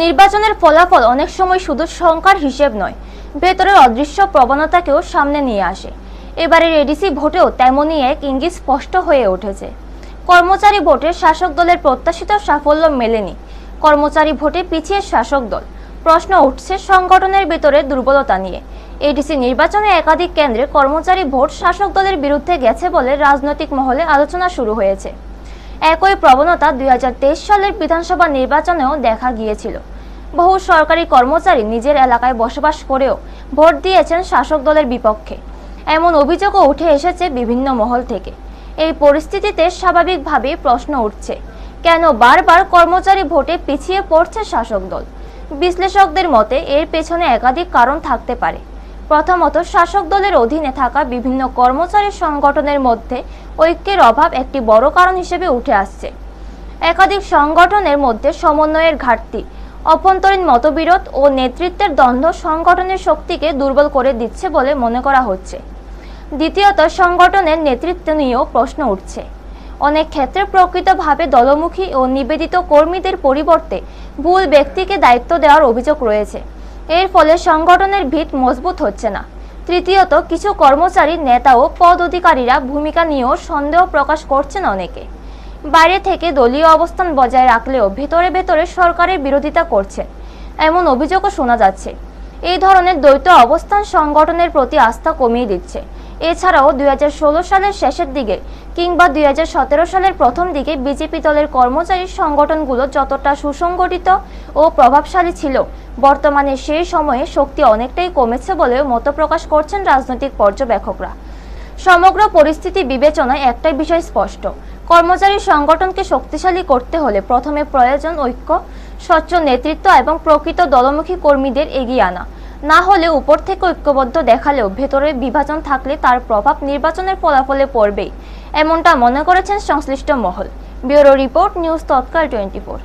নির্বাচনের ফলাফল অনেক সময় শুধু সংখ্যার হিসেব নয়, ভেতরের অদৃশ্য প্রবণতাকেও সামনে নিয়ে আসে। এবারের এডিসি ভোটেও তেমনই এক ইঙ্গিত স্পষ্ট হয়ে উঠেছে। কর্মচারী ভোটে শাসক দলের প্রত্যাশিত সাফল্য মেলেনি। কর্মচারী ভোটে পিছিয়ে শাসক দল। প্রশ্ন উঠছে সংগঠনের ভেতরে দুর্বলতা নিয়ে। এডিসি নির্বাচনে একাধিক কেন্দ্রে কর্মচারী ভোট শাসক দলের বিরুদ্ধে গেছে বলে রাজনৈতিক মহলে আলোচনা শুরু হয়েছে। একই প্রবণতা 2023 সালের বিধানসভা নির্বাচনেও দেখা গিয়েছিল। বহু সরকারি কর্মচারী নিজের এলাকায় বসবাস করেও ভোট দিয়েছেন শাসক দলের বিপক্ষে। এমন অভিযোগও উঠে এসেছে বিভিন্ন মহল থেকে। এই পরিস্থিতিতে স্বাভাবিকভাবেই প্রশ্ন উঠছে, কেন বারবার কর্মচারী ভোটে পিছিয়ে পড়ছে শাসক দল? বিশ্লেষকদের মতে এর পেছনে একাধিক কারণ থাকতে পারে। প্রথমত, শাসক দলের অধীনে থাকা বিভিন্ন কর্মচারী সংগঠনের মধ্যে ঐক্যের অভাব একটি বড় কারণ হিসেবে উঠে আসছে। একাধিক সংগঠনের মধ্যে সমন্বয়ের ঘাটতি, অভ্যন্তরীণ মতবিরোধ ও নেতৃত্বের দ্বন্দ্ব সংগঠনের শক্তিকে দুর্বল করে দিচ্ছে বলে মনে করা হচ্ছে। দ্বিতীয়ত, সংগঠনের নেতৃত্ব নিয়েও প্রশ্ন উঠছে। অনেক ক্ষেত্রে প্রকৃতভাবে দলমুখী ও নিবেদিত কর্মীদের পরিবর্তে ভুল ব্যক্তিকে দায়িত্ব দেওয়ার অভিযোগ রয়েছে। এর ফলে সংগঠনের ভিত মজবুত হচ্ছে না। তৃতীয়ত, কিছু কর্মচারী নেতা ও পদ অধিকারীরা ভূমিকা নিয়েও সন্দেহ প্রকাশ করছেন অনেকে। বাইরে থেকে দলীয় অবস্থান বজায় রাখলেও ভেতরে ভেতরে সরকারের বিরোধিতা করছে, এমন অভিযোগও শোনা যাচ্ছে। এই ধরনের দ্বৈত অবস্থান সংগঠনের প্রতি আস্থা কমিয়ে দিচ্ছে। এছাড়াও 2016 সালের শেষের দিকে কিংবা 2017 সালের প্রথম দিকে বিজেপি দলের কর্মচারী সংগঠনগুলো যতটা সুসংগঠিত ও প্রভাবশালী ছিল, বর্তমানে সেই সময়ে শক্তি অনেকটাই কমেছে বলেও মত প্রকাশ করছেন রাজনৈতিক পর্যবেক্ষকরা। সমগ্র পরিস্থিতি বিবেচনায় একটাই বিষয় স্পষ্ট, কর্মচারী সংগঠনকে শক্তিশালী করতে হলে প্রথমে প্রয়োজন ঐক্য, স্বচ্ছ নেতৃত্ব এবং প্রকৃত দলমুখী কর্মীদের এগিয়ে আনা। না হলে উপর থেকে ঐক্যবদ্ধ দেখালেও ভেতরে বিভাজন থাকলে তার প্রভাব নির্বাচনের ফলাফলে পড়বেই, এমনটা মনে করেছেন সংশ্লিষ্ট মহল। ব্যুরো রিপোর্ট, নিউজ তৎকাল 24।